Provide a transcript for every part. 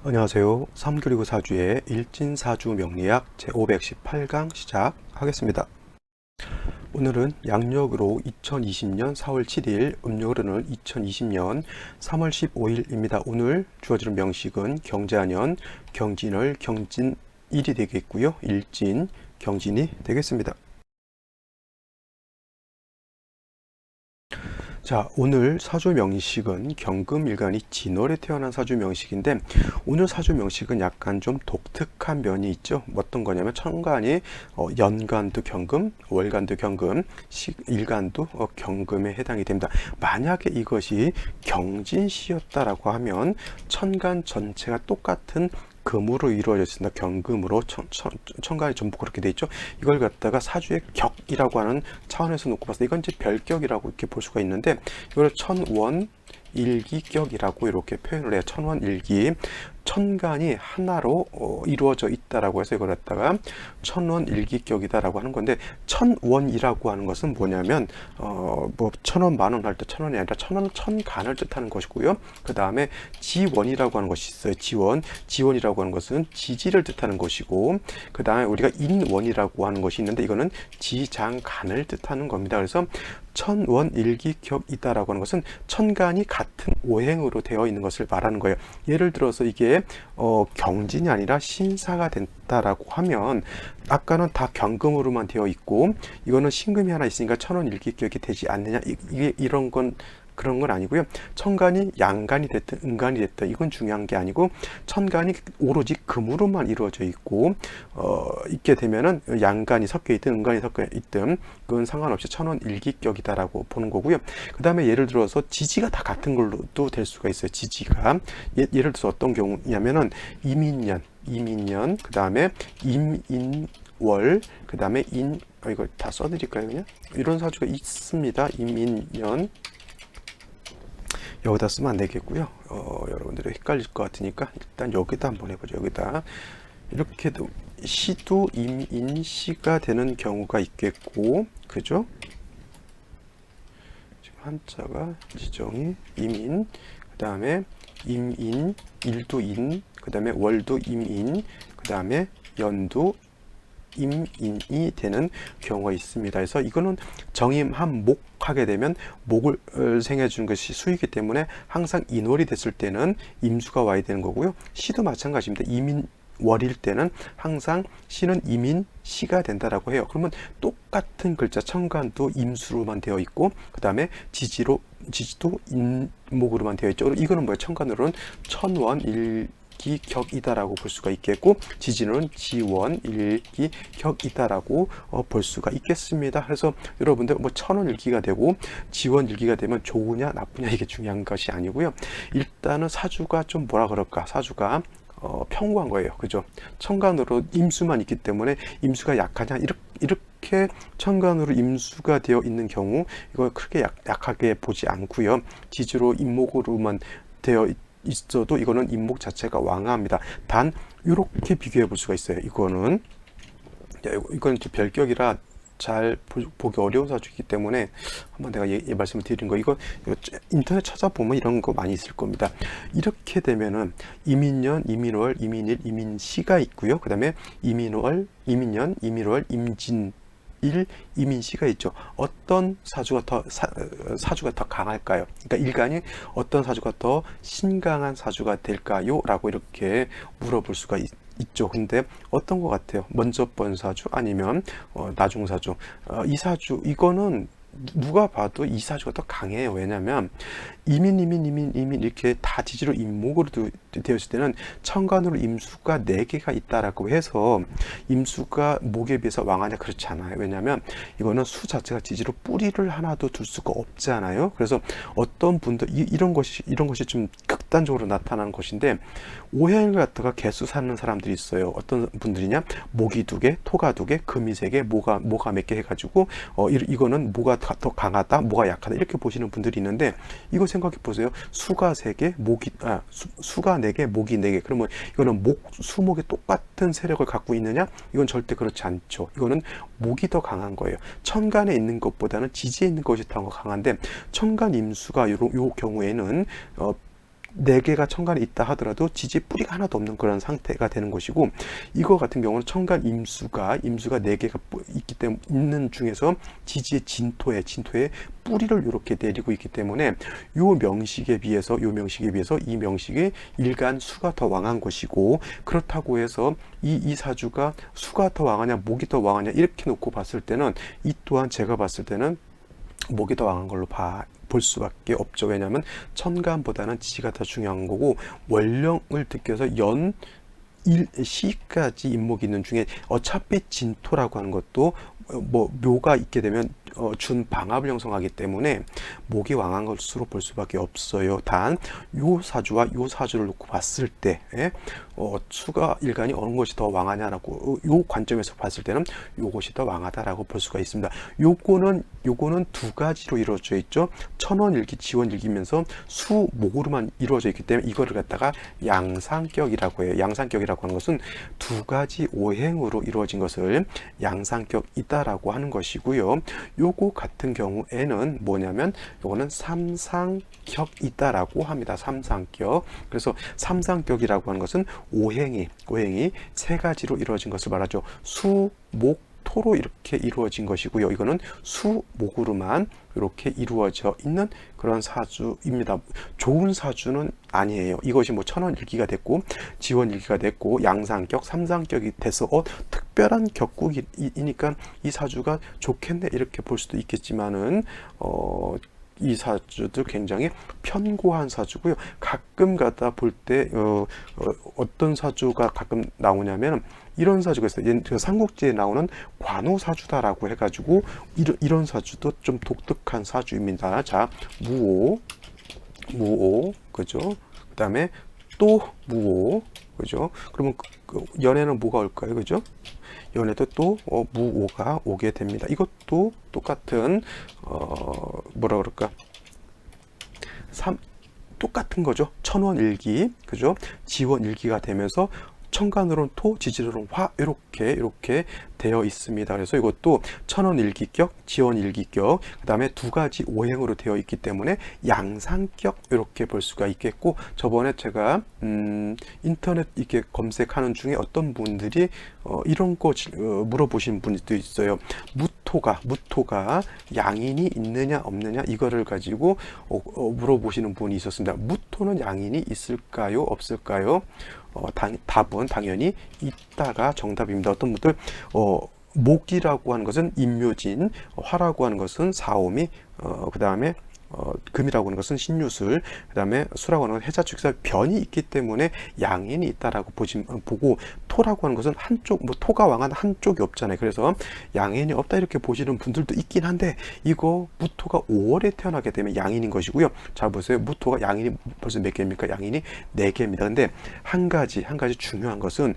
안녕하세요. 3교리고 사주의 일진사주 명리학 제518강 시작하겠습니다. 오늘은 양력으로 2020년 4월 7일, 음력으로는 2020년 3월 15일입니다. 오늘 주어지는 명식은 경자년, 경진월, 경진일이 되겠고요. 일진, 경진이 되겠습니다. 자, 오늘 사주 명식은 경금일간이 진월에 태어난 사주 명식인데, 오늘 사주 명식은 약간 좀 독특한 면이 있죠. 어떤 거냐면 천간이 연간도 경금, 월간도 경금, 일간도 경금에 해당이 됩니다. 만약에 이것이 경진시였다라고 하면 천간 전체가 똑같은 금으로 이루어졌습니다. 경금으로 천간이 전부 그렇게 돼 있죠. 이걸 갖다가 사주의 격이라고 하는 차원에서 놓고 봤을 때 이건 이제 별격이라고 이렇게 볼 수가 있는데, 이걸 천원 일기격이라고 이렇게 표현을 해요. 천원일기, 천간이 하나로 이루어져 있다라고 해서 이걸 갖다가 천원일기격이다라고 하는 건데, 천원이라고 하는 것은 뭐냐면 뭐 천원 만원 할 때 천원이 아니라 천원 천간을 뜻하는 것이고요. 그 다음에 지원이라고 하는 것이 있어요. 지원이라고 하는 것은 지지를 뜻하는 것이고, 그 다음에 우리가 인원이라고 하는 것이 있는데 이거는 지장간을 뜻하는 겁니다. 그래서 천원일기격이다라고 하는 것은 천간이 같은 오행으로 되어 있는 것을 말하는 거예요. 예를 들어서 이게 경진이 아니라 신사가 된다라고 하면, 아까는 다 경금으로만 되어 있고 이거는 신금이 하나 있으니까 천원일기격이 되지 않느냐, 이게 이런 건 그런 건 아니고요. 천간이 양간이 됐든 음간이 됐든 이건 중요한 게 아니고, 천간이 오로지 금으로만 이루어져 있고 있게 되면은 양간이 섞여 있든 음간이 섞여 있든 그건 상관없이 천원일기격이다라고 보는 거고요. 그 다음에 예를 들어서 지지가 다 같은 걸로도 될 수가 있어요. 지지가 예를 들어서 어떤 경우냐면은 이민년, 그 다음에 임인월, 그 다음에 이거 다 써드릴까요? 그냥 이런 사주가 있습니다. 임인년 여기다 쓰면 안 되겠고요. 여러분들이 헷갈릴 것 같으니까 일단 여기다 한번 해보죠. 여기다 이렇게도 시도 임인시가 되는 경우가 있겠고, 그죠? 지금 한자가 지정이 임인, 그 다음에 임인, 일도 인, 그 다음에 월도 임인, 그 다음에 연도 임인이 되는 경우가 있습니다. 그래서 이거는 정임한 목 하게 되면 목을 생해 주는 것이 수이기 때문에 항상 인월이 됐을 때는 임수가 와야 되는 거고요. 시도 마찬가지입니다. 임인월일 때는 항상 시는 임인시가 된다라고 해요. 그러면 똑같은 글자 천간도 임수로만 되어 있고, 그 다음에 지지도 인목으로만 되어 있죠. 이거는 뭐예요? 천간으로는 천원 일기격이다라고 볼 수가 있겠고, 지지는 지원일기격이다라고 볼 수가 있겠습니다. 그래서 여러분들 뭐 천원일기가 되고 지원일기가 되면 좋으냐 나쁘냐 이게 중요한 것이 아니고요. 일단은 사주가 좀 뭐라 그럴까, 사주가 평범한 거예요. 그죠? 천간으로 임수만 있기 때문에 임수가 약하냐, 이렇게 천간으로 임수가 되어 있는 경우 이거 크게 약하게 보지 않고요. 지지로 임목으로만 되어 있어도 이거는 임목 자체가 왕합니다. 단 이렇게 비교해 볼 수가 있어요. 이거는 별격이라 잘 보기 어려운 사주이기 때문에 한번 내가 말씀을 드린 거, 이거 인터넷 찾아보면 이런 거 많이 있을 겁니다. 이렇게 되면은 이민년, 이민월, 이민일, 이민시가 있고요. 그 다음에 이민년, 이민월, 이민시가 있죠. 어떤 사주가 더 강할까요? 그러니까 일간이 어떤 사주가 더 신강한 사주가 될까요? 라고 이렇게 물어볼 수가 있죠. 근데 어떤 것 같아요? 먼저 번 사주 아니면 나중 사주? 이 사주, 이거는 누가 봐도 이 사주가 더 강해요. 왜냐면 이민 이렇게 다 지지로 임목으로 되었을 때는 천간으로 임수가 4개가 있다라고 해서 임수가 목에 비해서 왕하냐, 그렇지 않아요. 왜냐면 이거는 수 자체가 지지로 뿌리를 하나도 둘 수가 없잖아요. 그래서 어떤 분들 이런 것이 좀 극단적으로 나타나는 것인데, 오행을 갖다가 개수 사는 사람들이 있어요. 어떤 분들이냐, 목이 2개, 토가 2개, 금이 3개, 모가 몇 개 해가지고 이거는 뭐가 더 강하다, 뭐가 약하다 이렇게 보시는 분들이 있는데, 이거 생각해 보세요. 수가 3개, 수가 4개, 목이 4개. 그러면 이거는 수목이 똑같은 세력을 갖고 있느냐? 이건 절대 그렇지 않죠. 이거는 목이 더 강한 거예요. 천간에 있는 것보다는 지지에 있는 것이 더 강한데, 천간 임수가 요 경우에는 4개가 천간에 있다 하더라도 지지에 뿌리가 하나도 없는 그런 상태가 되는 것이고, 이거 같은 경우는 천간 임수가 4개가 있기 때문에 있는 중에서 지지의 진토에 뿌리를 이렇게 내리고 있기 때문에 요 명식에 비해서 이 명식의 일간 수가 더 왕한 것이고, 그렇다고 해서 이 사주가 수가 더 왕하냐 목이 더 왕하냐 이렇게 놓고 봤을 때는 이 또한 제가 봤을 때는 목이 더 왕한 걸로 볼 수밖에 없죠. 왜냐하면 천간보다는 지지가 더 중요한 거고, 월령을 느껴서 시까지 인목이 있는 중에 어차피 진토라고 하는 것도 묘가 있게 되면 준 방합을 형성하기 때문에 목이 왕한 것으로 볼 수밖에 없어요. 단 요 사주와 요 사주를 놓고 봤을 때 수가 일간이 어느 것이 더 왕하냐라고 요 관점에서 봤을 때는 요것이 더 왕하다라고 볼 수가 있습니다. 요거는 두 가지로 이루어져 있죠. 천원일기, 지원일기면서 수목으로만 이루어져 있기 때문에 이거를 갖다가 양상격이라고 해요. 양상격이라고 하는 것은 두 가지 오행으로 이루어진 것을 양상격이다라고 하는 것이고요. 요거 같은 경우에는 뭐냐면 요거는 삼상격이다라고 합니다. 삼상격. 그래서 삼상격이라고 하는 것은 오행이 세 가지로 이루어진 것을 말하죠. 수, 목, 토로 이렇게 이루어진 것이고요. 이거는 수, 목으로만 이렇게 이루어져 있는 그런 사주입니다. 좋은 사주는 아니에요. 이것이 천원일기가 됐고 지원일기가 됐고 양상격, 삼상격이 돼서 특별한 격국이니까 이 사주가 좋겠네 이렇게 볼 수도 있겠지만은 이 사주들 굉장히 편고한 사주고요. 가끔 가다 볼 때 어떤 사주가 가끔 나오냐면 이런 사주가 있어요. 삼국지에 나오는 관우사주다라고 해가지고 이런 사주도 좀 독특한 사주입니다. 자, 무오, 그죠? 그 다음에 또 무오, 그죠? 그러면 연에는 뭐가 올까요? 그죠? 연에도 또 무오가 오게 됩니다. 이것도 똑같은 뭐라 그럴까? 똑같은 거죠. 천원일기, 그죠? 지원일기가 되면서 천간으로는 토, 지지로는 화 이렇게 되어 있습니다. 그래서 이것도 천원일기격, 지원일기격, 그 다음에 두 가지 오행으로 되어 있기 때문에 양상격 이렇게 볼 수가 있겠고, 저번에 제가 인터넷 이렇게 검색하는 중에 어떤 분들이 이런 거 물어보신 분도 있어요. 무토가 양인이 있느냐 없느냐 이거를 가지고 물어보시는 분이 있었습니다. 무토는 양인이 있을까요 없을까요? 답은 당연히 있다가 정답입니다. 어떤 분들 목이라고 하는 것은 임묘진, 화라고 하는 것은 사오미, 그 다음에 금이라고 하는 것은 신유술, 그 다음에 수라고 하는 것은 해자축사 변이 있기 때문에 양인이 있다라고 보고, 토라고 하는 것은 한쪽, 토가 왕한 한쪽이 없잖아요. 그래서 양인이 없다 이렇게 보시는 분들도 있긴 한데, 이거 무토가 5월에 태어나게 되면 양인인 것이고요. 자 보세요. 무토가 양인이 벌써 몇 개입니까? 양인이 4개입니다. 근데 한 가지 중요한 것은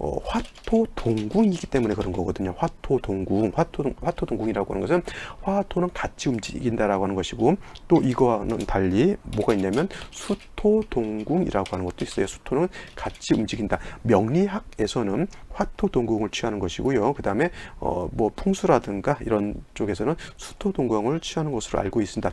화토 동궁이기 때문에 그런 거거든요. 화토 동궁이라고 하는 것은 화토는 같이 움직인다라고 하는 것이고, 또 이거와는 달리 뭐가 있냐면 수토 동궁이라고 하는 것도 있어요. 수토는 같이 움직인다. 명리학에서는 화토 동궁을 취하는 것이고요. 그 다음에 풍수라든가 이런 쪽에서는 수토 동궁을 취하는 것으로 알고 있습니다.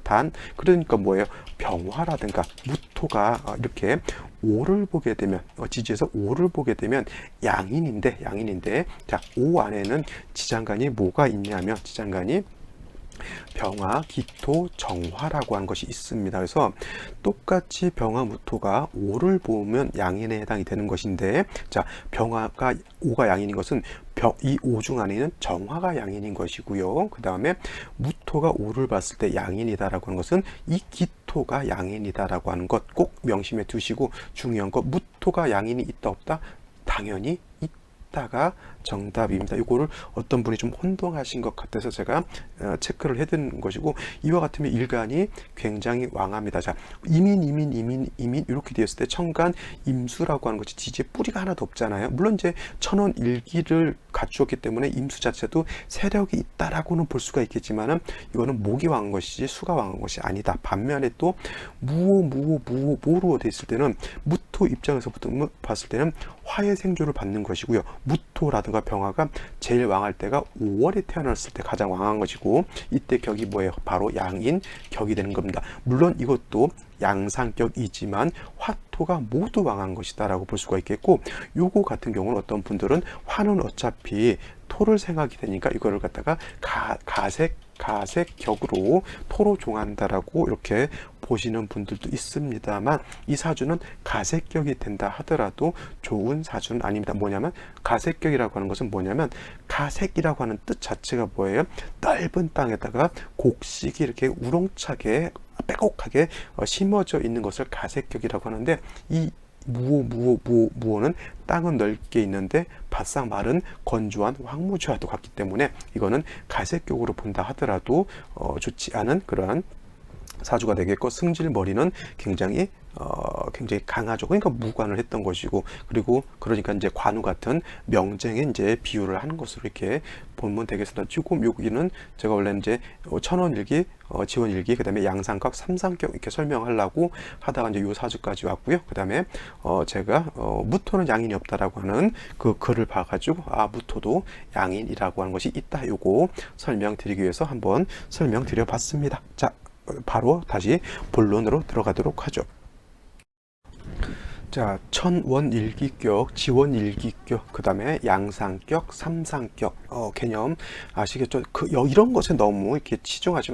그러니까 뭐예요? 병화라든가 무토가 이렇게 5를 보게 되면 지지에서 5를 보게 되면 양인인데 자, 5 안에는 지장간이 뭐가 있냐면 지장간이 병화, 기토, 정화라고 하는 것이 있습니다. 그래서 똑같이 병화, 무토가 5를 보면 양인에 해당이 되는 것인데, 자, 병화가 5가 양인인 것은 이 5 중 안에는 정화가 양인인 것이고요. 그 다음에 무토가 5를 봤을 때 양인이다라고 하는 것은 이 기토가 양인이다라고 하는 것 꼭 명심해 두시고, 중요한 거 무토가 양인이 있다 없다? 당연히 있다가 정답입니다. 이거를 어떤 분이 좀 혼동하신 것 같아서 제가 체크를 해드린 것이고, 이와 같으면 일간이 굉장히 왕합니다. 자, 이민 이렇게 되었을 때 천간 임수라고 하는 것이 지지에 뿌리가 하나도 없잖아요. 물론 이제 천원일기를 갖추었기 때문에 임수 자체도 세력이 있다라고는 볼 수가 있겠지만은 이거는 목이 왕한 것이지 수가 왕한 것이 아니다. 반면에 또 무로 됐을 때는 무토 입장에서부터 봤을 때는 화의 생조를 받는 것이고요. 무토라든가 병화가 제일 왕할 때가 5월에 태어났을 때 가장 왕한 것이고, 이때 격이 뭐예요? 바로 양인 격이 되는 겁니다. 물론 이것도 양상격이지만 화토가 모두 왕한 것이다 라고 볼 수가 있겠고, 요거 같은 경우는 어떤 분들은 화는 어차피 토를 생각이 되니까 이거를 갖다가 가색격으로 토로 종한다라고 이렇게 보시는 분들도 있습니다만, 이 사주는 가색격이 된다 하더라도 좋은 사주는 아닙니다. 뭐냐면 가색격이라고 하는 것은 뭐냐면, 가색이라고 하는 뜻 자체가 뭐예요? 넓은 땅에다가 곡식이 이렇게 우렁차게 빼곡하게 심어져 있는 것을 가색격이라고 하는데, 이 무오는 땅은 넓게 있는데 바싹 마른 건조한 황무지와도 같기 때문에 이거는 가색격으로 본다 하더라도 좋지 않은 그러한 사주가 되겠고, 승질머리는 굉장히 강하죠. 그러니까 무관을 했던 것이고, 그리고 그러니까 이제 관우 같은 명쟁에 이제 비유를 하는 것으로 이렇게 보면 되겠습니다. 지금 여기는 제가 원래 이제 천원일기, 지원일기, 그다음에 양상각, 삼상격 이렇게 설명하려고 하다가 이제 요 사주까지 왔고요. 그다음에 제가 무토는 양인이 없다라고 하는 그 글을 봐가지고, 아, 무토도 양인이라고 하는 것이 있다. 요거 설명드리기 위해서 한번 설명드려봤습니다. 자, 바로 다시 본론으로 들어가도록 하죠. 자, 천원일기격, 지원일기격, 그 다음에 양상격, 삼상격 개념 아시겠죠? 이런 것에 너무 이렇게 치중하지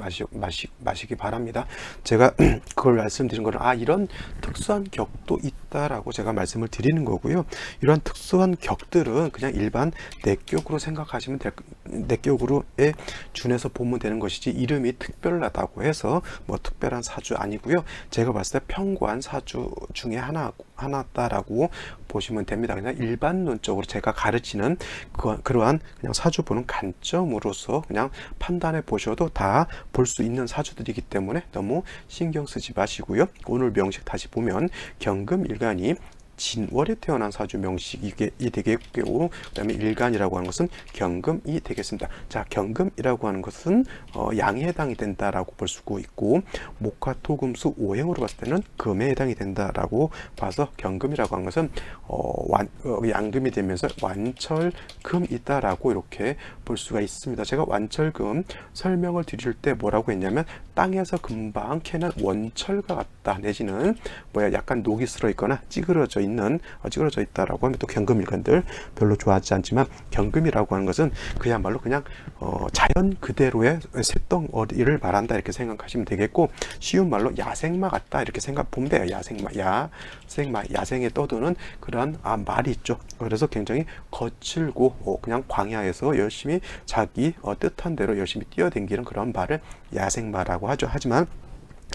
마시기 바랍니다. 제가 그걸 말씀드린 거는, 이런 특수한 격도 있다라고 제가 말씀을 드리는 거고요. 이런 특수한 격들은 그냥 일반 내격으로 생각하시면 내격으로에 준해서 보면 되는 것이지, 이름이 특별하다고 해서 뭐 특별한 사주 아니고요. 제가 봤을 때 평관 사주 중에 하나다라고 보시면 됩니다. 그냥 일반론적으로 제가 가르치는 그러한 그냥 사주 보는 관점으로서 그냥 판단해 보셔도 다 볼 수 있는 사주들이기 때문에 너무 신경 쓰지 마시고요. 오늘 명식 다시 보면 경금일간이 진월에 태어난 사주 명식이 되겠고, 그 다음에 일간이라고 하는 것은 경금이 되겠습니다. 자, 경금이라고 하는 것은 양에 해당이 된다라고 볼 수가 있고, 목화토금수 오행으로 봤을 때는 금에 해당이 된다라고 봐서 경금이라고 하는 것은 양금이 되면서 완철금이다라고 이렇게 볼 수가 있습니다. 제가 완철금 설명을 드릴 때 뭐라고 했냐면, 땅에서 금방 캐는 원철과 같다, 내지는 약간 녹이 슬어 있거나 찌그러져 있다라고 하면, 또 경금일간들 별로 좋아하지 않지만, 경금이라고 하는 것은 그야말로 그냥 자연 그대로의 쇳덩어리를 말한다 이렇게 생각하시면 되겠고, 쉬운 말로 야생마 같다 이렇게 보면 돼요. 야생에 떠도는 그런 말이 있죠. 그래서 굉장히 거칠고 그냥 광야에서 열심히 자기 뜻한 대로 열심히 뛰어댕기는 그런 말을 야생마라고 하죠. 하지만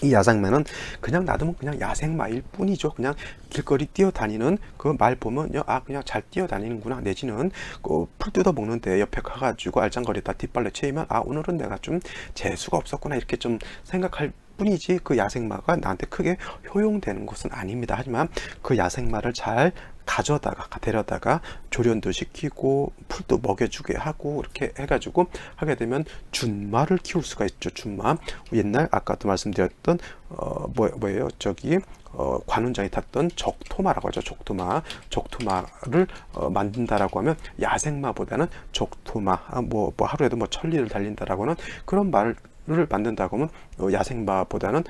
이 야생마는 그냥 놔두면 그냥 야생마일 뿐이죠. 그냥 길거리 뛰어다니는 그 말 보면요, 그냥 잘 뛰어다니는구나, 내지는 풀 뜯어 먹는데 옆에 가가지고 알짱거리다 뒷발로 채이면, 오늘은 내가 좀 재수가 없었구나 이렇게 좀 생각할 뿐이지, 그 야생마가 나한테 크게 효용되는 것은 아닙니다. 하지만 그 야생마를 잘 데려다가 조련도 시키고 풀도 먹여주게 하고 이렇게 해가지고 하게 되면 준마를 키울 수가 있죠. 준마, 옛날 아까도 말씀드렸던 뭐예요? 관운장이 탔던 적토마라고 하죠. 적토마를 만든다라고 하면, 야생마보다는 적토마, 하루에도 천리를 달린다라고 하는 그런 말을 만든다고 하면 야생마보다는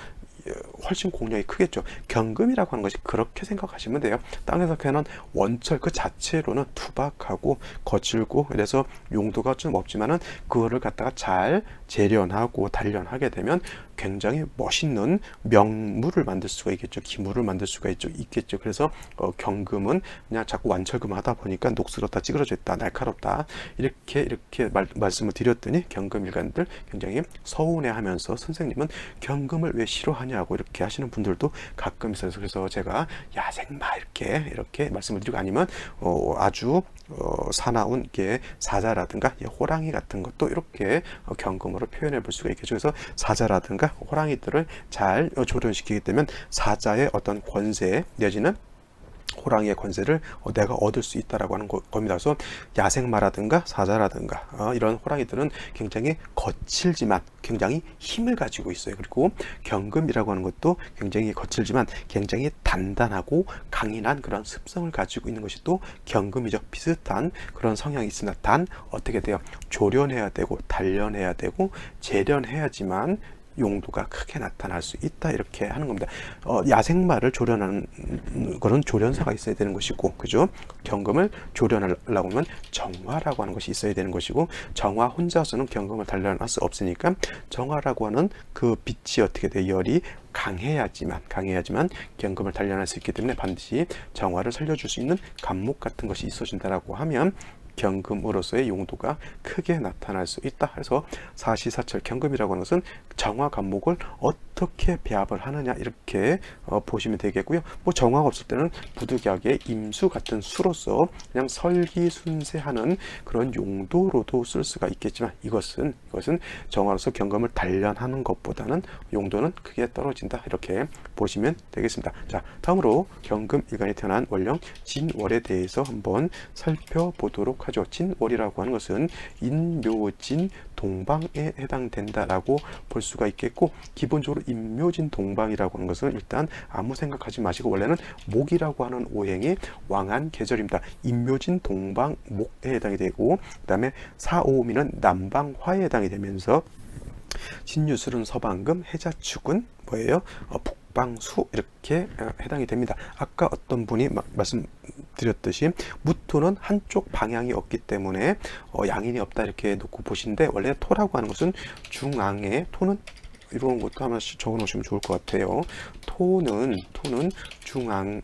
훨씬 공력이 크겠죠. 경금이라고 하는 것이 그렇게 생각하시면 돼요. 땅에서 캐는 원철 그 자체로는 투박하고 거칠고, 그래서 용도가 좀 없지만은 그거를 갖다가 잘 재련하고 단련하게 되면 굉장히 멋있는 명물을 만들 수가 있겠죠. 기물을 만들 수가 있겠죠. 그래서 경금은 그냥 자꾸 완철금 하다 보니까 녹슬었다, 찌그러져 있다, 날카롭다 이렇게 말씀을 드렸더니, 경금일간들 굉장히 서운해하면서, 선생님은 경금을 왜 싫어하냐고 이렇게 하시는 분들도 가끔 있어요. 그래서 제가 야생마 이렇게 말씀을 드리고, 아니면 아주 사나운 게 사자라든가 호랑이 같은 것도 이렇게 경금으로 표현해 볼 수가 있겠죠. 그래서 사자라든가 호랑이들을 잘 조련시키게 되면 사자의 어떤 권세 내지는 호랑이의 권세를 내가 얻을 수 있다라고 하는 겁니다. 그래서 야생마라든가 사자라든가 이런 호랑이들은 굉장히 거칠지만 굉장히 힘을 가지고 있어요. 그리고 경금이라고 하는 것도 굉장히 거칠지만 굉장히 단단하고 강인한 그런 습성을 가지고 있는 것이 또 경금이죠. 비슷한 그런 성향이 있습니다. 단 어떻게 돼요? 조련해야 되고 단련해야 되고 재련해야지만 용도가 크게 나타날 수 있다 이렇게 하는 겁니다. 야생마를 조련하는 거는 조련사가 있어야 되는 것이고, 그죠? 경금을 조련하려고 하면 정화라고 하는 것이 있어야 되는 것이고, 정화 혼자서는 경금을 단련할 수 없으니까 정화라고 하는 그 빛이 어떻게 돼? 열이 강해야지만 경금을 단련할 수 있기 때문에 반드시 정화를 살려줄 수 있는 간목 같은 것이 있어준다라고 하면 경금으로서의 용도가 크게 나타날 수 있다. 그래서 사시사철 경금이라고 하는 것은 정화 간목을 어떻게 배합을 하느냐 이렇게 보시면 되겠고요. 뭐 정화가 없을 때는 부득이하게 임수 같은 수로서 그냥 설기순세하는 그런 용도로도 쓸 수가 있겠지만 이것은 정화로서 경금을 단련하는 것보다는 용도는 크게 떨어진다 이렇게 보시면 되겠습니다. 자, 다음으로 경금 일간에 태어난 월령 진월에 대해서 한번 살펴보도록 하죠. 진월이라고 하는 것은 인묘진 동방에 해당된다라고 볼 수가 있겠고, 기본적으로 인묘진 동방이라고 하는 것은 일단 아무 생각하지 마시고 원래는 목이라고 하는 오행이 왕한 계절입니다. 인묘진 동방 목에 해당이 되고, 그 다음에 사오미는 남방화에 해당이 되면서 진유술은 서방금, 해자축은 뭐예요? 북방수 이렇게 해당이 됩니다. 아까 어떤 분이 말씀드렸듯이 무토는 한쪽 방향이 없기 때문에 양인이 없다 이렇게 놓고 보시는데, 원래 토라고 하는 것은 중앙에, 토는 이런 것도 하나씩 적어 놓으시면 좋을 것 같아요. 토는 중앙에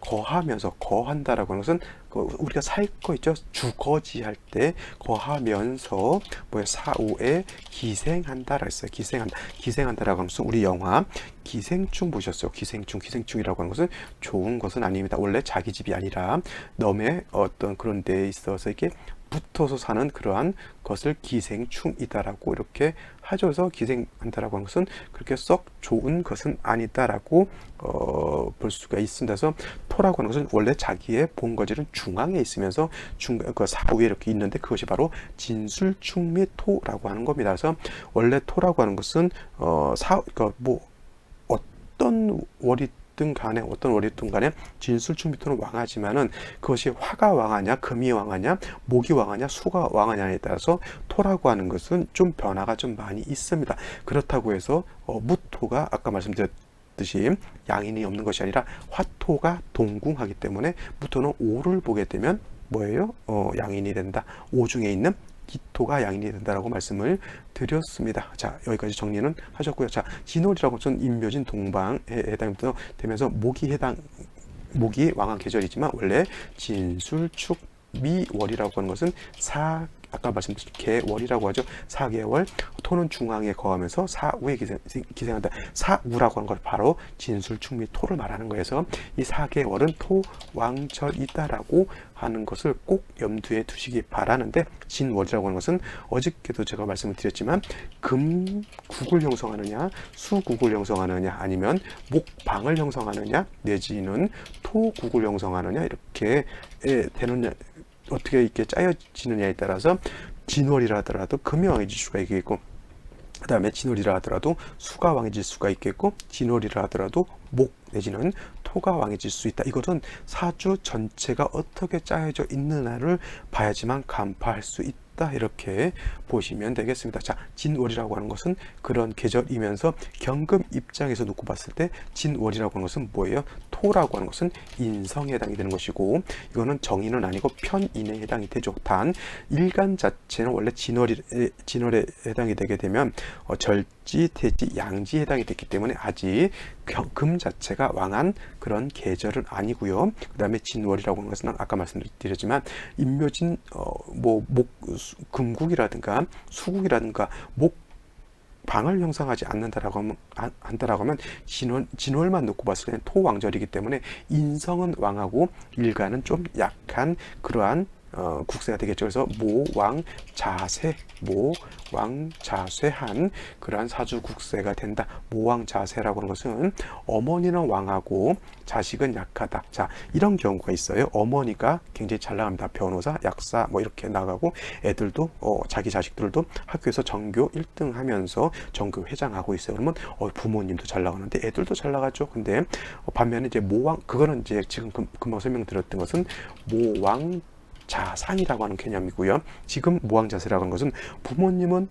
거하면서, 거한다라고 하는 것은 우리가 살 거 있죠. 주거지 할 때 거하면서 사후에 기생한다라 했어요. 기생한다라고 하는 것은 우리 영화 기생충 보셨어요. 기생충이라고 하는 것은 좋은 것은 아닙니다. 원래 자기 집이 아니라 남의 어떤 그런 데에 있어서 이렇게 붙어서 사는 그러한 것을 기생충이다라고 이렇게 하죠. 그래서 기생한다라고 하는 것은 그렇게 썩 좋은 것은 아니다라고 볼 수가 있습니다. 그래서 토라고 하는 것은 원래 자기의 본거지는 중앙에 있으면서 그 사후에 이렇게 있는데 그것이 바로 진술충미토라고 하는 겁니다. 그래서 원래 토라고 하는 것은 어떤 월이든 간에 진술충미토는 왕하지만은 그것이 화가 왕하냐, 금이 왕하냐, 목이 왕하냐, 수가 왕하냐에 따라서 토라고 하는 것은 좀 변화가 좀 많이 있습니다. 그렇다고 해서 무토가 아까 말씀드렸듯이 양인이 없는 것이 아니라 화토가 동궁하기 때문에 무토는 오를 보게 되면 뭐예요? 양인이 된다. 오 중에 있는 기토가 양인이 된다라고 말씀을 드렸습니다. 자, 여기까지 정리는 하셨고요. 자, 진월이라고 하면 인묘진 동방에 해당되면서 목이 왕한 계절이지만 원래 진술축 미월이라고 하는 것은 아까 말씀드린 개월이라고 하죠. 4개월. 토는 중앙에 거하면서 사우에 기생한다. 사우라고 하는 것 바로 진술충미 토를 말하는 거여서 이 4개월은 토왕절이다라고 하는 것을 꼭 염두에 두시기 바라는데, 진월이라고 하는 것은 어저께도 제가 말씀을 드렸지만 금국을 형성하느냐, 수국을 형성하느냐, 아니면 목방을 형성하느냐, 내지는 토국을 형성하느냐 이렇게 되는, 어떻게 이렇게 짜여지느냐에 따라서 진월이라 하더라도 금이 왕해질 수가 있겠고, 그 다음에 진월이라 하더라도 수가 왕해질 수가 있겠고, 진월이라 하더라도 목 내지는 토가 왕해질 수 있다. 이것은 사주 전체가 어떻게 짜여져 있느냐를 봐야지만 간파할 수 있다. 이렇게 보시면 되겠습니다. 자, 진월이라고 하는 것은 그런 계절이면서 경금 입장에서 놓고 봤을 때 진월이라고 하는 것은 뭐예요? 토라고 하는 것은 인성에 해당이 되는 것이고, 이거는 정인은 아니고 편인에 해당이 되죠. 단 일간 자체는 원래 진월에 해당이 되게 되면 절지, 태지, 양지에 해당이 됐기 때문에 아직 금 자체가 왕한 그런 계절은 아니고요. 그 다음에 진월이라고 하는 것은 아까 말씀드렸지만 인묘진 금국이라든가 수국이라든가 방을 형성하지 않는다라고 하면 진월만 놓고 봤을 때는 토왕절이기 때문에 인성은 왕하고 일간은 좀 약한 그러한 국세가 되겠죠. 그래서 모왕자쇠한 그러한 사주 국세가 된다. 모왕자쇠라고 하는 것은 어머니는 왕하고 자식은 약하다. 자, 이런 경우가 있어요. 어머니가 굉장히 잘 나갑니다. 변호사, 약사 이렇게 나가고, 애들도 자기 자식들도 학교에서 전교 1등 하면서 전교 회장하고 있어요. 그러면 부모님도 잘 나가는데 애들도 잘 나가죠. 근데 반면에 이제 그거는 이제 지금 금방 설명드렸던 것은 모왕 자상이라고 하는 개념이고요. 지금 모왕자세라고 하는 것은 부모님은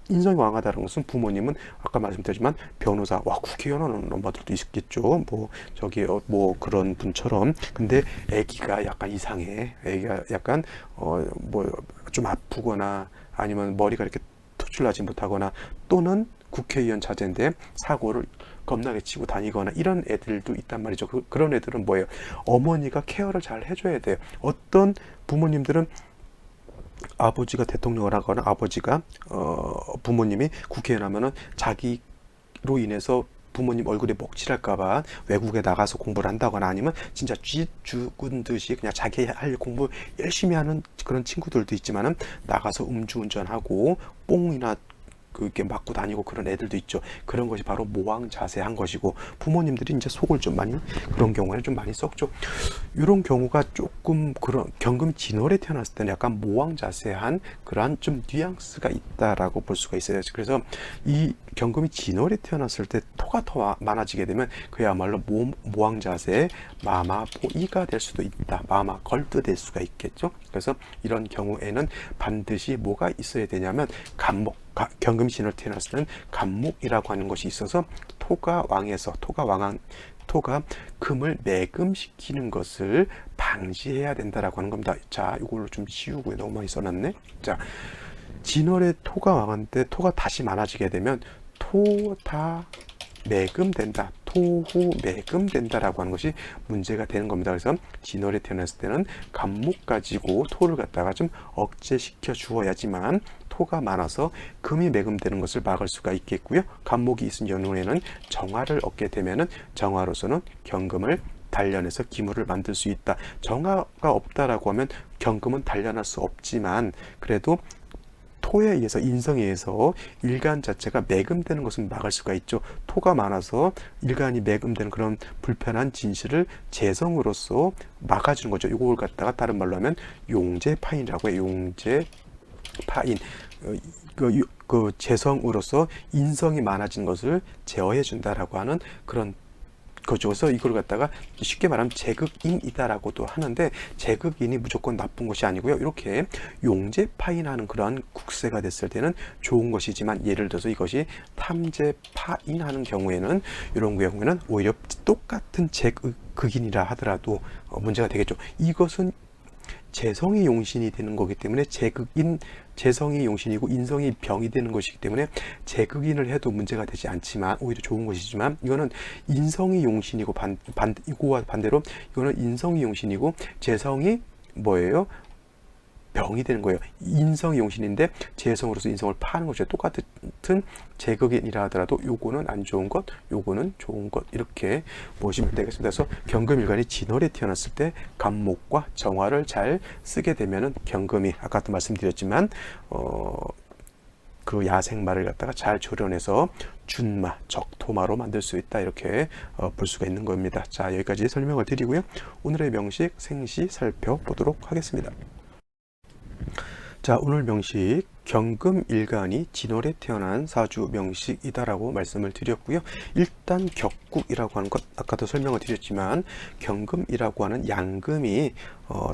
인성이 왕하다는 것은 부모님은 아까 말씀드렸지만 변호사, 국회의원 엄마들도 있겠죠. 뭐 저기 뭐 그런 분처럼. 근데 아기가 약간 이상해. 아기가 약간 뭐 좀 아프거나 아니면 머리가 이렇게 투출나지 못하거나 또는 국회의원 자제인데 사고를 겁나게 치고 다니거나 이런 애들도 있단 말이죠. 그런 애들은 뭐예요? 어머니가 케어를 잘 해줘야 돼요. 어떤 부모님들은 아버지가 대통령을 하거나 아버지가 부모님이 국회의원 하면은 자기로 인해서 부모님 얼굴에 먹칠할까봐 외국에 나가서 공부를 한다거나 아니면 진짜 쥐 죽은 듯이 그냥 자기 할 공부 열심히 하는 그런 친구들도 있지만은 나가서 음주운전하고 뽕이나 그게 맞고 다니고 그런 애들도 있죠. 그런 것이 바로 모왕 자세한 것이고 부모님들이 이제 속을 좀 많이 그런 경우에는 좀 많이 썩죠. 이런 경우가 조금 그런 경금 진월에 태어났을 때는 약간 모왕 자세한 그러한 좀 뉘앙스가 있다라고 볼 수가 있어요. 그래서 이 경금이 진월에 태어났을 때 토가 더 많아지게 되면 그야말로 모왕 자세 마마보이가 될 수도 있다. 마마 걸드 될 수가 있겠죠. 그래서 이런 경우에는 반드시 뭐가 있어야 되냐면 경금신을 태어났을 때는 간목이라고 하는 것이 있어서 토가 금을 매금시키는 것을 방지해야 된다라고 하는 겁니다. 자, 이걸로 좀 지우고 너무 많이 써놨네. 자, 진월에 토가 왕한테 토가 다시 많아지게 되면 토다 매금된다. 토후 매금된다라고 하는 것이 문제가 되는 겁니다. 그래서 진월에 태어났을 때는 간목 가지고 토를 갖다가 좀 억제시켜 주어야지만 토가 많아서 금이 매금되는 것을 막을 수가 있겠고요. 간목이 있은 경우에는 정화를 얻게 되면은 정화로서는 경금을 단련해서 기물을 만들 수 있다. 정화가 없다라고 하면 경금은 단련할 수 없지만 그래도 토에 의해서 인성에 의해서 일간 자체가 매금되는 것은 막을 수가 있죠. 토가 많아서 일간이 매금되는 그런 불편한 진실을 재성으로서 막아주는 거죠. 이걸 갖다가 다른 말로 하면 용제파인이라고 해요. 용제파인. 그 재성으로서 인성이 많아진 것을 제어해 준다라고 하는 그런 거죠. 그래서 이걸 갖다가 쉽게 말하면 제극인이다라고도 하는데 제극인이 무조건 나쁜 것이 아니고요. 이렇게 용제파인하는 그러한 국세가 됐을 때는 좋은 것이지만 예를 들어서 이것이 탐제파인하는 경우에는 이런 경우에는 오히려 똑같은 제극인이라 하더라도 문제가 되겠죠. 이것은 재성이 용신이 되는 거기 때문에 재성이 용신이고 인성이 병이 되는 것이기 때문에 제극인을 해도 문제가 되지 않지만 오히려 좋은 것이지만 이거는 인성이 용신이고 이거와 반대로 이거는 인성이 용신이고 재성이 뭐예요? 병이 되는 거예요. 인성이 용신인데 재성으로서 인성을 파는 것이 똑같은 제극인이라 하더라도 요거는 안 좋은 것, 요거는 좋은 것 이렇게 보시면 되겠습니다. 그래서 경금일간이 진월에 태어났을 때 간목과 정화를 잘 쓰게 되면은 경금이 아까도 말씀드렸지만 그 야생마를 갖다가 잘 조련해서 준마, 적토마로 만들 수 있다 이렇게 볼 수가 있는 겁니다. 자, 여기까지 설명을 드리고요. 오늘의 명식 생시 살펴보도록 하겠습니다. 자, 오늘 명식 경금일간이 진월에 태어난 사주 명식이다라고 말씀을 드렸고요. 일단 격국이라고 하는 것 아까도 설명을 드렸지만 경금이라고 하는 양금이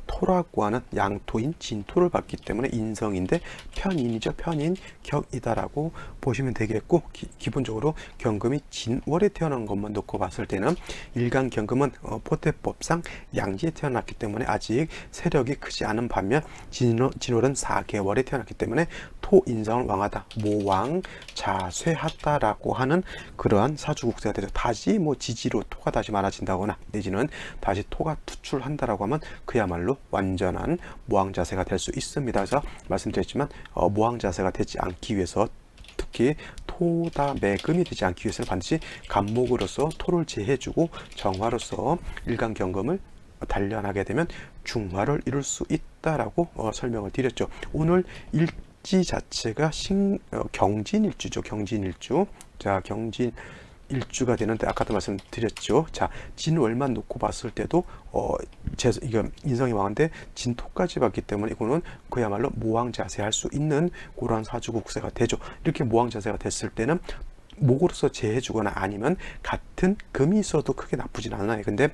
토라고 하는 양토인 진토를 받기 때문에 인성인데 편인이죠. 편인 격이다라고 보시면 되겠고 기본적으로 경금이 진월에 태어난 것만 놓고 봤을 때는 일간 경금은 포태법상 양지에 태어났기 때문에 아직 세력이 크지 않은 반면 진월은 4개월에 태어났기 때문에 토인성을 왕하다, 모왕, 자쇠하다라고 하는 그러한 사주국세가 되죠. 다시 뭐 지지로 토가 다시 많아진다거나 내지는 다시 토가 투출한다라고 하면 그야말로 완전한 모왕자세가 될 수 있습니다. 그래서 말씀드렸지만 모왕자세가 되지 않기 위해서 특히 토다 매금이 되지 않기 위해서는 반드시 간목으로서 토를 제해주고 정화로서 일간경금을 단련하게 되면 중화를 이룰 수 있다라고 설명을 드렸죠. 오늘 일지 자체가 경진일주죠. 경진일주. 자, 경진일주가 되는데 아까도 말씀드렸죠. 자, 진월만 놓고 봤을 때도 이거 인성이 왕한데 진토까지 봤기 때문에 이거는 그야말로 모왕자세 할 수 있는 그러한 사주국세가 되죠. 이렇게 모왕자세가 됐을 때는 목으로서 제해주거나 아니면 같은 금이 있어도 크게 나쁘진 않아요. 근데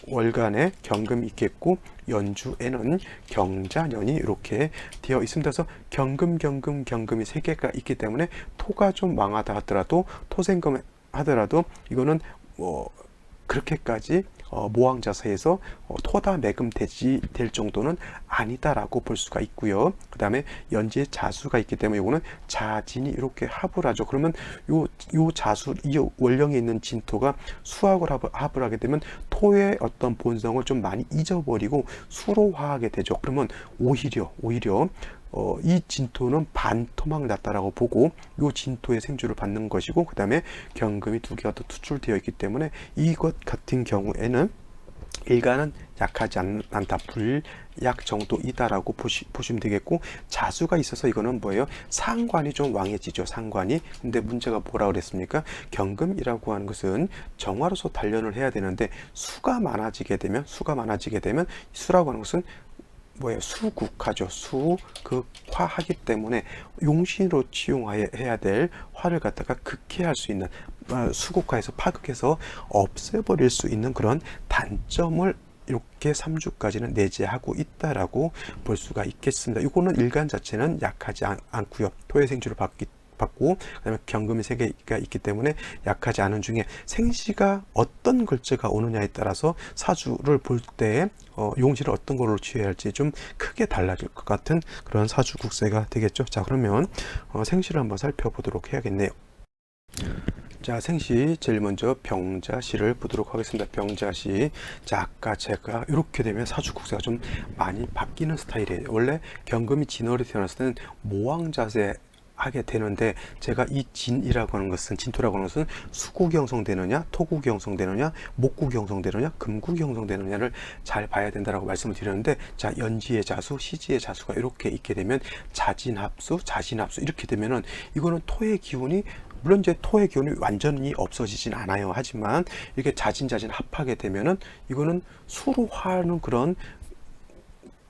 월간에 경금이 있겠고 연주에는 경자년이 이렇게 되어 있습니다. 그래서 경금이 세 개가 있기 때문에 토가 좀 망하다 하더라도 토생금 하더라도 이거는 그렇게까지 모왕자세에서 토다 매금 될 정도는 아니다라고 볼 수가 있고요. 그 다음에 연지에 자수가 있기 때문에 이거는 자진이 이렇게 합을 하죠. 그러면 요 자수, 이 원령에 있는 진토가 수하고 합을 하게 되면 토의 어떤 본성을 좀 많이 잊어버리고 수로 화하게 되죠. 그러면 오히려 이 진토는 반토막 났다라고 보고 이 진토의 생주를 받는 것이고, 그 다음에 경금이 두 개가 더 투출되어 있기 때문에 이것 같은 경우에는 일간은 약하지 않다, 불약 정도이다라고 보시면 되겠고, 자수가 있어서 이거는 뭐예요? 상관이 좀 왕해지죠. 상관이. 근데 문제가 뭐라 그랬습니까? 경금이라고 하는 것은 정화로서 단련을 해야 되는데 수가 많아지게 되면 수라고 하는 것은 뭐예요? 수국화죠. 수극화하기 때문에 용신으로 치용해야 될 화를 갖다가 극해할 수 있는, 수국화해서 파극해서 없애버릴 수 있는 그런 단점을 이렇게 3주까지는 내재하고 있다라고 볼 수가 있겠습니다. 이거는 일간 자체는 약하지 않고요. 토의 생주를 받고 그다음에 경금이 3개가 있기 때문에 약하지 않은 중에 생시가 어떤 글자가 오느냐에 따라서 사주를 볼 때 용신을 어떤 걸로 취해야 할지 좀 크게 달라질 것 같은 그런 사주 국세가 되겠죠. 자, 그러면 생시를 한번 살펴보도록 해야겠네요. 자, 생시 제일 먼저 병자시를 보도록 하겠습니다. 병자시. 자, 아까 제가 이렇게 되면 사주 국세가 좀 많이 바뀌는 스타일이에요. 원래 경금이 진월에 태어났을 때는 모왕자세 하게 되는데, 제가 이 진이라고 하는 것은, 진토라고 하는 것은 수국이 형성되느냐, 토국이 형성되느냐, 목국이 형성되느냐, 금국이 형성되느냐를 잘 봐야 된다라고 말씀을 드렸는데, 자, 연지의 자수, 시지의 자수가 이렇게 있게 되면 자진합수 이렇게 되면은 이거는 토의 기운이, 물론 이제 토의 기운이 완전히 없어지진 않아요. 하지만 이렇게 자진 합하게 되면은 이거는 수로 화하는 그런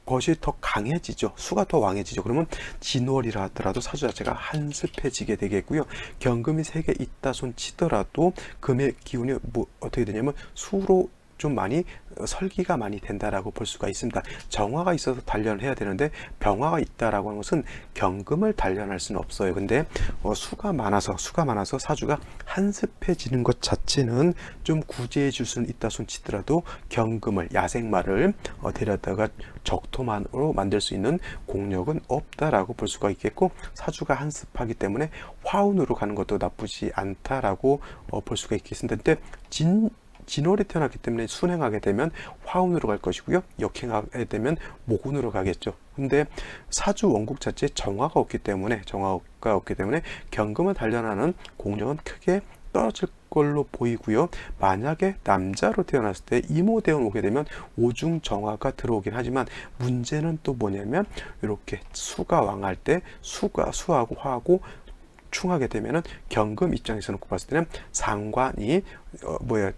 것이 더 강해지죠. 수가 더 왕해지죠. 그러면 진월이라 하더라도 사주 자체가 한습해지게 되겠고요. 경금이 3개 있다 손 치더라도 금의 기운이 어떻게 되냐면 수로 좀 많이 설기가 많이 된다라고 볼 수가 있습니다. 정화가 있어서 단련을 해야 되는데 병화가 있다라고 하는 것은 경금을 단련할 수는 없어요. 근데 수가 많아서 사주가 한습해지는 것 자체는 좀 구제해 줄 수는 있다 손치더라도 경금을, 야생마를 데려다가 적토만으로 만들 수 있는 공력은 없다라고 볼 수가 있겠고, 사주가 한습하기 때문에 화운으로 가는 것도 나쁘지 않다라고 볼 수가 있겠습니다. 근데 진월에 태어났기 때문에 순행하게 되면 화운으로 갈 것이고요. 역행하게 되면 목운으로 가겠죠. 근데 사주 원국 자체에 정화가 없기 때문에 경금을 단련하는 공력은 크게 떨어질 걸로 보이고요. 만약에 남자로 태어났을 때 이모대원 오게 되면 오중 정화가 들어오긴 하지만, 문제는 또 뭐냐면 이렇게 수가 왕할 때 수하고 화하고 충하게 되면은 경금 입장에서 놓고 봤을 때는 상관이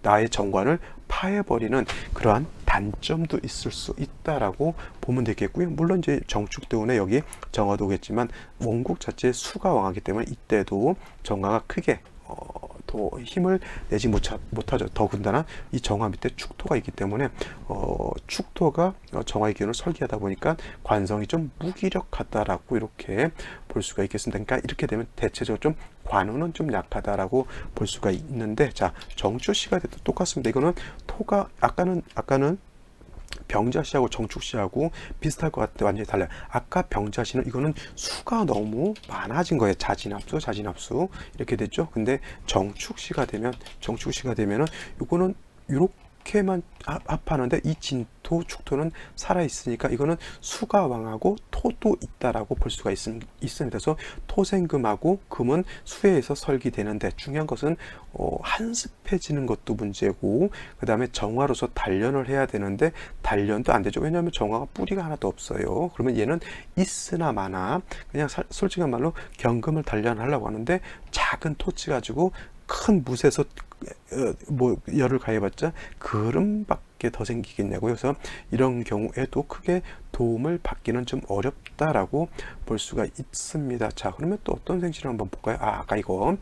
나의 정관을 파해버리는 그러한 단점도 있을 수 있다라고 보면 되겠고요. 물론 이제 정축 때문에 여기 정화도 오겠지만 원국 자체에 수가 왕하기 때문에 이때도 정화가 크게 더 힘을 내지 못하죠. 더군다나 이 정화 밑에 축토가 있기 때문에 축토가 정화의 기운을 설계하다 보니까 관성이 좀 무기력하다라고 이렇게 볼 수가 있겠습니다. 그러니까 이렇게 되면 대체적으로 좀 관운은 좀 약하다라고 볼 수가 있는데, 자, 정축시가 돼도 똑같습니다. 이거는 토가 아까는 병자시하고 정축시하고 비슷할 것 같은데 완전히 달라요. 아까 병자시는 이거는 수가 너무 많아진 거예요. 자진합수 이렇게 됐죠. 근데 정축시가 되면은 이거는 이렇게만 합하는데 이 진토, 축토는 살아 있으니까 이거는 수가 왕하고 토도 있다라고 볼 수가 있습니다. 그래서 토생금하고 금은 수에 의해서 설기되는데, 중요한 것은 한습해지는 것도 문제고, 그 다음에 정화로서 단련을 해야 되는데 단련도 안 되죠. 왜냐하면 정화가 뿌리가 하나도 없어요. 그러면 얘는 있으나 마나, 그냥 솔직한 말로 경금을 단련하려고 하는데 작은 토치 가지고 큰 묻에서 뭐 열을 가해봤자 그름밖에 더 생기겠냐고요. 그래서 이런 경우에도 크게 도움을 받기는 좀 어렵다라고 볼 수가 있습니다. 자, 그러면 또 어떤 생식을 한번 볼까요? 아까 이거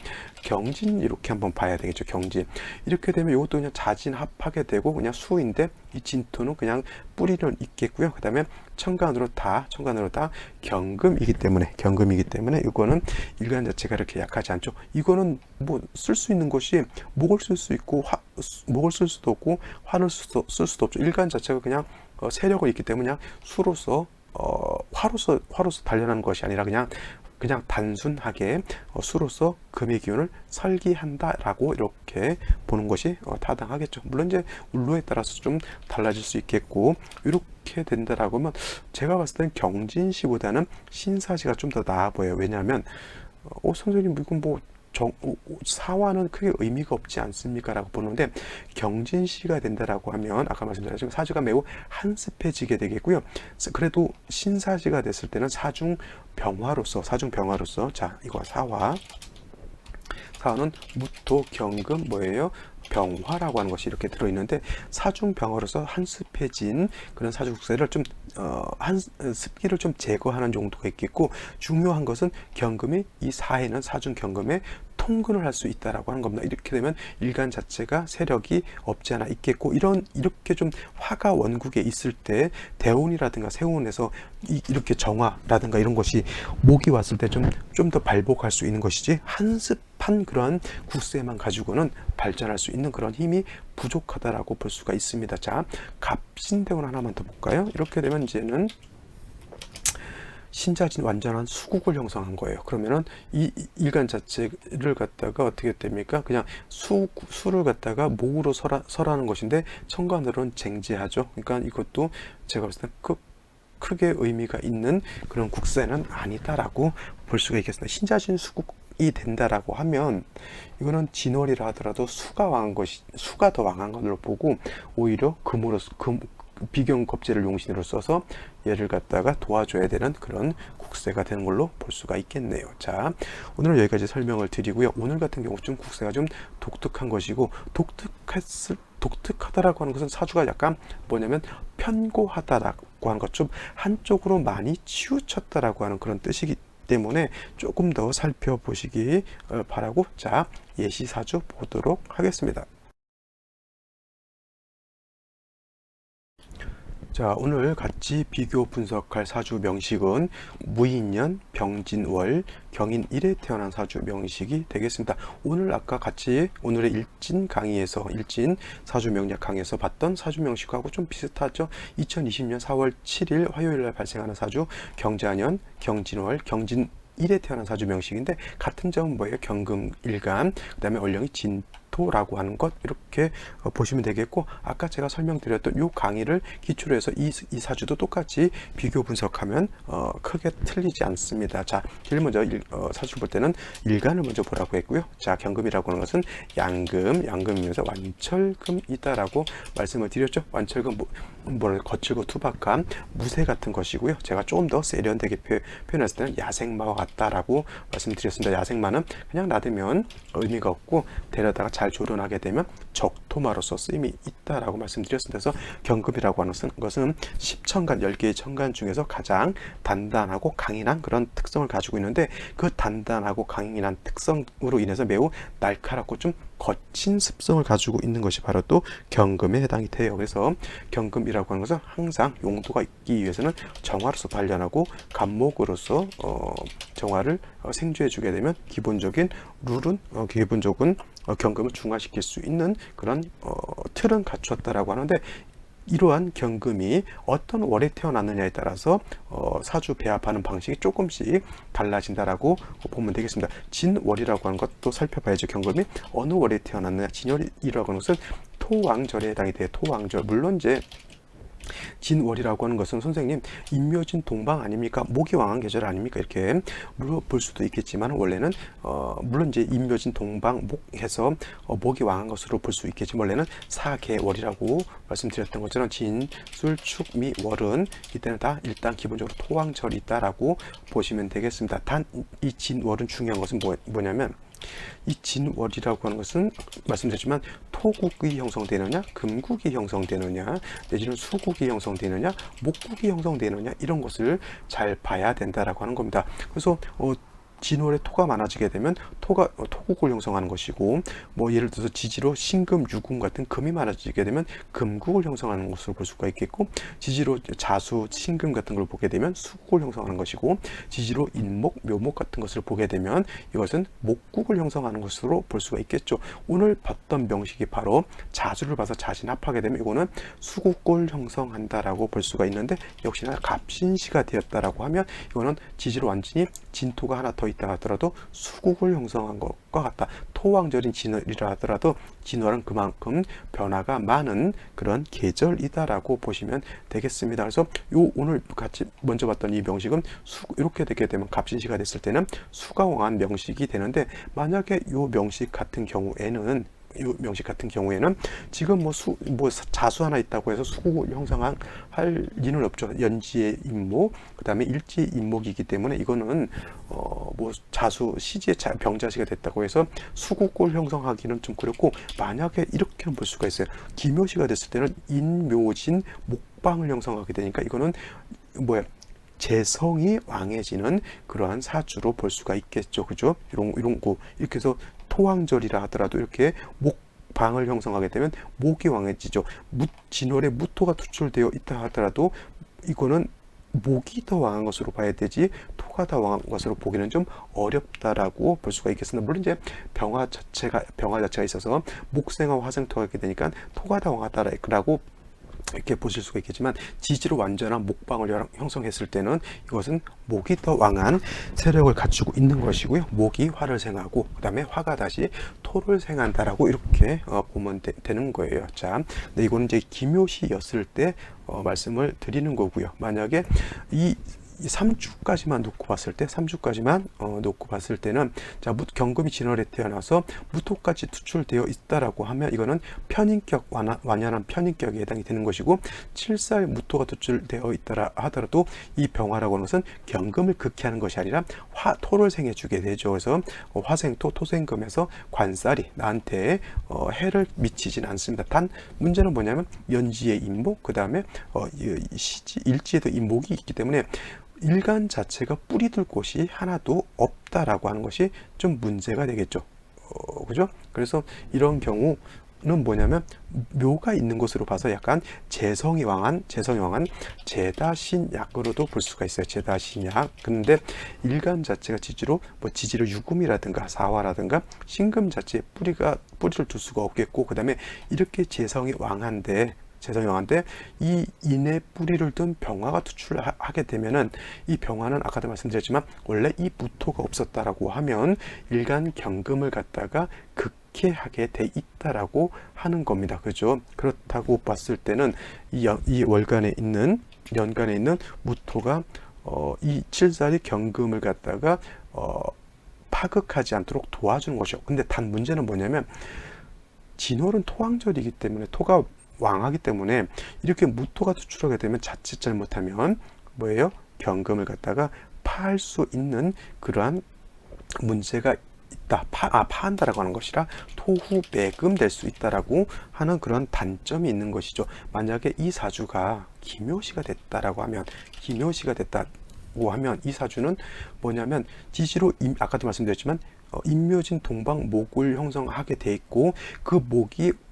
경진 이렇게 한번 봐야 되겠죠. 경진 이렇게 되면 이것도 그냥 자진합하게 되고 그냥 수인데 이 진토는 그냥 뿌리는 있겠고요. 그 다음에 천간으로 다 경금이기 때문에 이거는 일간 자체가 이렇게 약하지 않죠. 이거는 뭐 쓸 수 있는 것이 목을 쓸 수 있고 목을 쓸 수도 없고 화를 쓸 수도 없죠. 일간 자체가 그냥 세력이 있기 때문에 그냥 수로서 화로서 단련하는 것이 아니라 그냥 단순하게 수로서 금의 기운을 설기한다라고 이렇게 보는 것이 타당하겠죠. 물론 이제 운로에 따라서 좀 달라질 수 있겠고 이렇게 된다라고 하면 제가 봤을 때는 경진시보다는 신사시가 좀 더 나아 보여요. 왜냐하면 선생님 이건 뭐 사화는 크게 의미가 없지 않습니까? 라고 보는데 경진시가 된다라고 하면 아까 말씀드렸지만 사주가 매우 한습해지게 되겠고요. 그래도 신사시가 됐을 때는 사중병화로서 자 이거 사화는 무토 경금 뭐예요? 병화라고 하는 것이 이렇게 들어있는데 사중병화로서 한습해진 그런 사주국세를 좀 습기를 좀 제거하는 정도가 있겠고 중요한 것은 경금이 이 사해는 사중경금에 통근을 할 수 있다라고 하는 겁니다. 이렇게 되면 일간 자체가 세력이 없지 않아 있겠고 이렇게 좀 화가 원국에 있을 때 대운이라든가 세운에서 이렇게 정화라든가 이런 것이 목이 왔을 때 좀 더 발복할 수 있는 것이지 한습한 그런 국세만 가지고는 발전할 수 있는 그런 힘이 부족하다라고 볼 수가 있습니다. 자, 갑신대운 하나만 더 볼까요? 이렇게 되면 이제는 신자진 완전한 수국을 형성한 거예요. 그러면은 이 일간 자체를 갖다가 어떻게 됩니까? 그냥 수를 갖다가 목으로 설하는 것인데 천간으로는 쟁지하죠. 그러니까 이것도 제가 봤을 때 크게 의미가 있는 그런 국세는 아니다라고 볼 수가 있겠습니다. 신자진 수국이 된다라고 하면 이거는 진월이라 하더라도 수가 더 왕한 것으로 보고 오히려 비경 겁재를 용신으로 써서 얘를 갖다가 도와줘야 되는 그런 국세가 되는 걸로 볼 수가 있겠네요. 자, 오늘은 여기까지 설명을 드리고요. 오늘 같은 경우 좀 국세가 좀 독특한 것이고 독특하다라고 하는 것은 사주가 약간 뭐냐면 편고하다라고 하는 것, 좀 한쪽으로 많이 치우쳤다라고 하는 그런 뜻이기 때문에 조금 더 살펴보시기 바라고, 자, 예시사주 보도록 하겠습니다. 자, 오늘 같이 비교 분석할 사주 명식은 무인년, 병진월, 경인일에 태어난 사주 명식이 되겠습니다. 오늘 아까 같이 오늘의 일진 사주 명략 강의에서 봤던 사주 명식하고 좀 비슷하죠. 2020년 4월 7일 화요일날 발생하는 사주 경자년, 경진월, 경진일에 태어난 사주 명식인데 같은 점은 뭐예요? 경금일간, 그 다음에 월령이 진토라고 하는 것, 이렇게 보시면 되겠고, 아까 제가 설명드렸던 이 강의를 기초로 해서 이 사주도 똑같이 비교 분석하면 크게 틀리지 않습니다. 자, 제일 먼저 사주 볼 때는 일간을 먼저 보라고 했고요. 자, 경금이라고 하는 것은 양금이면서 완철금이다라고 말씀을 드렸죠. 완철금 거칠고 투박한 무쇠 같은 것이고요. 제가 조금 더 세련되게 표현했을 때는 야생마와 같다라고 말씀드렸습니다. 야생마는 그냥 놔두면 의미가 없고 데려다가 잘 조련하게 되면 적토마로서 쓰임이 있다라고 말씀드렸습니다. 그래서 경금이라고 하는 것은 10천간, 10개의 천간 중에서 가장 단단하고 강인한 그런 특성을 가지고 있는데, 그 단단하고 강인한 특성으로 인해서 매우 날카롭고 좀 거친 습성을 가지고 있는 것이 바로 또 경금에 해당이 돼요. 그래서 경금이라고 하는 것은 항상 용도가 있기 위해서는 정화로서 단련하고 간목으로서 정화를 생주해 주게 되면 기본적인 룰은 경금을 중화시킬 수 있는 그런 틀은 갖추었다라고 하는데, 이러한 경금이 어떤 월에 태어났느냐에 따라서 사주 배합하는 방식이 조금씩 달라진다라고 보면 되겠습니다. 진월이라고 하는 것도 살펴봐야죠. 경금이 어느 월에 태어났느냐. 진월이라고 하는 것은 토왕절에 해당이 돼요. 토왕절. 물론 이제 진월이라고 하는 것은 선생님 임묘진 동방 아닙니까? 목이 왕한 계절 아닙니까? 이렇게 물어볼 수도 있겠지만, 원래는 물론 이제 임묘진 동방 목해서 목이 왕한 것으로 볼 수 있겠지만, 원래는 사계월이라고 말씀드렸던 것처럼 진, 술, 축, 미, 월은 이때는 다 일단 기본적으로 토왕절이 있다라고 보시면 되겠습니다. 단 이 진월은 중요한 것은 뭐냐면 이 진월이라고 하는 것은 말씀드렸지만 토국이 형성되느냐, 금국이 형성되느냐, 내지는 수국이 형성되느냐, 목국이 형성되느냐, 이런 것을 잘 봐야 된다라고 하는 겁니다. 그래서 진월에 토가 많아지게 되면 토국을 형성하는 것이고, 뭐 예를 들어서 지지로 신금, 유금 같은 금이 많아지게 되면 금국을 형성하는 것으로 볼 수가 있겠고, 지지로 자수, 신금 같은 걸 보게 되면 수국을 형성하는 것이고, 지지로 인목, 묘목 같은 것을 보게 되면 이것은 목국을 형성하는 것으로 볼 수가 있겠죠. 오늘 봤던 명식이 바로 자수를 봐서 자신합하게 되면 이거는 수국을 형성한다라고 볼 수가 있는데, 역시나 갑신시가 되었다라고 하면 이거는 지지로 완전히 진토가 하나 더 있다 하더라도 수국을 형성한 것과 같다. 토왕절인 진월이라 하더라도 진월은 그만큼 변화가 많은 그런 계절이다라고 보시면 되겠습니다. 그래서 오늘 같이 먼저 봤던 이 명식은 이렇게 되게 되면 갑신시가 됐을 때는 수가 왕한 명식이 되는데, 만약에 이 명식 같은 경우에는 지금 뭐 자수 하나 있다고 해서 수국을 형성할 리는 없죠. 연지의 인목, 그 다음에 일지의 인목이기 때문에 이거는 뭐 자수 시지의 병자시가 됐다고 해서 수국을 형성하기는 좀 그렇고, 만약에 이렇게는 볼 수가 있어요. 기묘시가 됐을 때는 인묘진 목방을 형성하게 되니까 이거는 재성이 왕해지는 그러한 사주로 볼 수가 있겠죠. 그죠? 이런 거 이렇게 해서 토왕절이라 하더라도 이렇게 목방을 형성하게 되면 목이 왕해지죠. 진월에 무토가 투출되어 있다 하더라도 이거는 목이 더 왕한 것으로 봐야 되지 토가 더 왕한 것으로 보기는 좀 어렵다라고 볼 수가 있겠습니다. 물론 이제 병화 자체가 있어서 목생화 화생토가 하게 되니까 토가 더 왕하다라고 이렇게 보실 수가 있겠지만, 지지로 완전한 목방을 형성했을 때는 이것은 목이 더 왕한 세력을 갖추고 있는 것이고요. 목이 화를 생하고 그 다음에 화가 다시 토를 생한다라고 이렇게 보면 되는 거예요. 자, 근데 이거는 이제 기묘시였을 때 말씀을 드리는 거고요. 만약에 이 3주까지만 놓고 봤을 때는 자, 경금이 진월에 태어나서 무토까지 투출되어 있다라고 하면 이거는 편인격, 완연한 편인격에 해당이 되는 것이고, 7살 무토가 투출되어 있다라 하더라도 이 병화라고 하는 것은 경금을 극해하는 것이 아니라 토를 생해주게 되죠. 그래서 화생토, 토생금에서 관살이 나한테 해를 미치진 않습니다. 단 문제는 뭐냐면 연지의 인목, 그 다음에 일지에도 인목이 있기 때문에 일간 자체가 뿌리 둘 곳이 하나도 없다라고 하는 것이 좀 문제가 되겠죠. 그죠? 그래서 이런 경우는 뭐냐면 묘가 있는 곳으로 봐서 약간 재성이 왕한 제다신약으로도 볼 수가 있어요. 제다신약. 근데 일간 자체가 지지로 유금이라든가 사화라든가 신금 자체에 뿌리를 둘 수가 없겠고, 그 다음에 이렇게 재성이 왕한데 이 인의 뿌리를 둔 병화가 투출하게 되면은, 이 병화는 아까도 말씀드렸지만 원래 이 무토가 없었다라고 하면 일간 경금을 갖다가 극해하게 돼 있다라고 하는 겁니다. 그죠? 그렇다고 봤을 때는 이 연간에 있는 무토가 이 7살이 경금을 갖다가 파극하지 않도록 도와주는 것이죠. 근데 단 문제는 뭐냐면, 진월은 토왕절이기 때문에 토가 왕하기 때문에 이렇게 무토가 투출하게 되면 자칫 잘못하면 경금을 갖다가 파할 수 있는 그러한 문제가 있다. 파한다라고 하는 것이라 토후매금 될 수 있다라고 하는 그런 단점이 있는 것이죠. 만약에 이 사주가 기묘시가 됐다라고 하면 이 사주는 뭐냐면 지지로 아까도 말씀드렸지만 인묘진 동방 목을 형성하게 돼 있고, 그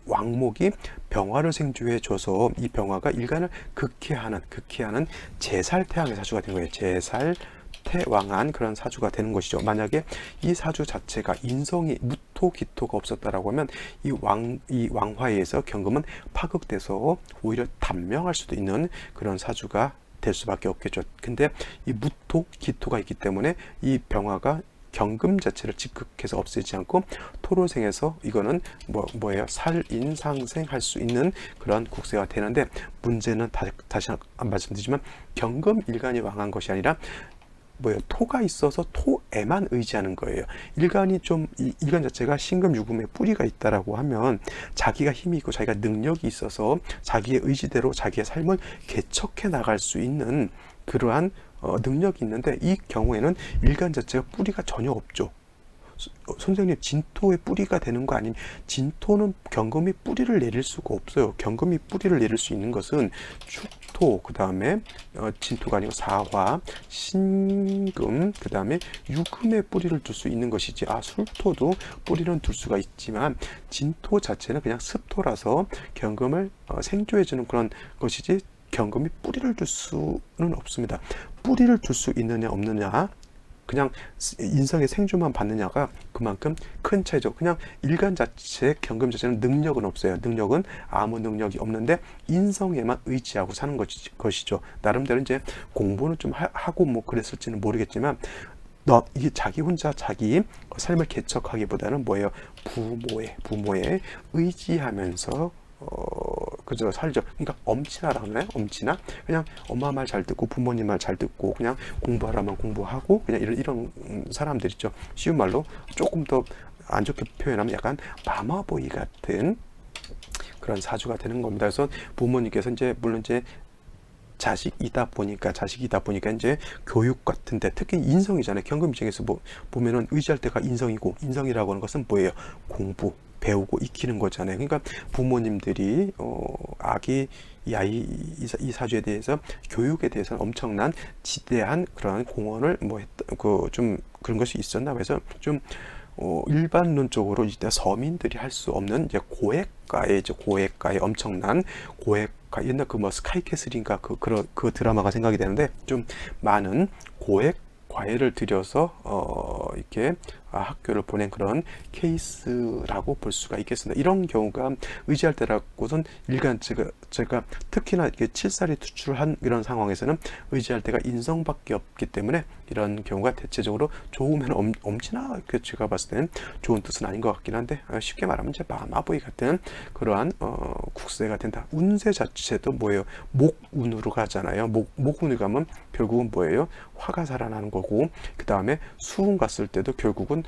왕목이 병화를 생주해 줘서 이 병화가 일간을 극해하는 제살태양의 사주가 된 거예요. 제살태왕한 그런 사주가 되는 것이죠. 만약에 이 사주 자체가 인성이 무토 기토가 없었다라고 하면 이 왕화에 의해서 경금은 파극돼서 오히려 단명할 수도 있는 그런 사주가 될 수밖에 없겠죠. 근데 이 무토 기토가 있기 때문에 이 병화가 경금 자체를 직극해서 없애지 않고 토를 생해서 이거는 살인상생할 수 있는 그런 국세가 되는데, 문제는 다시 말씀드리지만 경금 일간이 왕한 것이 아니라 토가 있어서 토에만 의지하는 거예요. 일간 자체가 신금 유금의 뿌리가 있다라고 하면 자기가 힘이 있고 자기가 능력이 있어서 자기의 의지대로 자기의 삶을 개척해 나갈 수 있는 그러한 능력이 있는데, 이 경우에는 일간 자체가 뿌리가 전혀 없죠. 선생님 진토의 뿌리가 되는 거 아니면 진토는 경금이 뿌리를 내릴 수가 없어요. 경금이 뿌리를 내릴 수 있는 것은 축토, 그 다음에 진토가 아니고 사화, 신금, 그 다음에 유금에 뿌리를 둘 수 있는 것이지, 술토도 뿌리는 둘 수가 있지만 진토 자체는 그냥 습토라서 경금을 생조해주는 그런 것이지 경금이 뿌리를 둘 수는 없습니다. 뿌리를 둘 수 있느냐 없느냐, 그냥 인성의 생주만 받느냐가 그만큼 큰 차이죠. 그냥 일간 자체, 경금 자체는 능력은 없어요. 능력은 아무 능력이 없는데 인성에만 의지하고 사는 것이죠. 나름대로 이제 공부는 좀 하고 뭐 그랬을지는 모르겠지만, 이게 자기 혼자 자기 삶을 개척하기보다는 뭐예요? 부모에 의지하면서 그저 살죠. 그러니까 엄친아라고 하나요? 엄친아? 그냥 엄마 말 잘 듣고 부모님 말 잘 듣고 그냥 공부하라면 공부하고 그냥 이런 사람들 있죠. 쉬운 말로 조금 더 안 좋게 표현하면 약간 마마보이 같은 그런 사주가 되는 겁니다. 그래서 부모님께서 이제 물론 이제 자식이다 보니까 이제 교육 같은데, 특히 인성이잖아요. 경금 입장에서 보면은 의지할 때가 인성이고, 인성이라고 하는 것은 뭐예요? 공부, 배우고 익히는 거잖아요. 그러니까 부모님들이 이 사주에 대해서 교육에 대해서는 엄청난 지대한 그런 공헌을 좀 그런 것이 있었나. 그래서 좀 일반론적으로 이제 서민들이 할 수 없는 이제 고액가의 엄청난 고액가, 옛날 스카이캐슬인가 그 드라마가 생각이 되는데, 좀 많은 고액 과외를 들여서 이렇게 학교를 보낸 그런 케이스라고 볼 수가 있겠습니다. 이런 경우가 의지할 때라고선 일간 제가 특히나 이렇게 칠살이 투출한 이런 상황에서는 의지할 때가 인성밖에 없기 때문에 이런 경우가 대체적으로 좋으면 엄친아, 제가 봤을 때는 좋은 뜻은 아닌 것 같긴 한데, 쉽게 말하면 이제 마마보이 같은 그러한 국세가 된다. 운세 자체도 뭐예요? 목운으로 가잖아요. 목운으로 가면 결국은 뭐예요? 화가 살아나는 거고, 그 다음에 수운 갔을 때도 결국은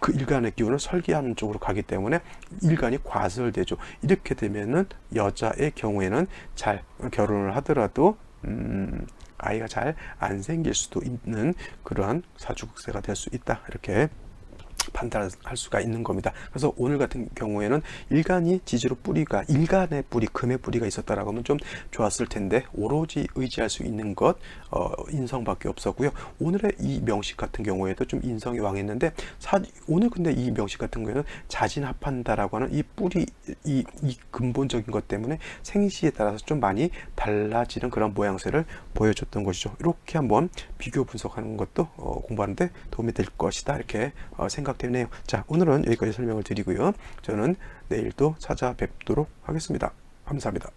그 일간의 기운을 설계하는 쪽으로 가기 때문에 일간이 과설되죠. 이렇게 되면은 여자의 경우에는 잘 결혼을 하더라도 아이가 잘 안 생길 수도 있는 그러한 사주국세가 될 수 있다, 이렇게 판단할 수가 있는 겁니다. 그래서 오늘 같은 경우에는 일간이 지지로 일간의 뿌리, 금의 뿌리가 있었다라고 하면 좀 좋았을 텐데, 오로지 의지할 수 있는 것 인성밖에 없었고요. 오늘의 이 명식 같은 경우에도 좀 인성이 왕했는데, 오늘 근데 이 명식 같은 경우에는 자진합한다라고 하는 이 뿌리, 이 근본적인 것 때문에 생시에 따라서 좀 많이 달라지는 그런 모양새를 보여줬던 것이죠. 이렇게 한번 비교 분석하는 것도 공부하는데 도움이 될 것이다, 이렇게 생각되네요. 자, 오늘은 여기까지 설명을 드리고요. 저는 내일 또 찾아뵙도록 하겠습니다. 감사합니다.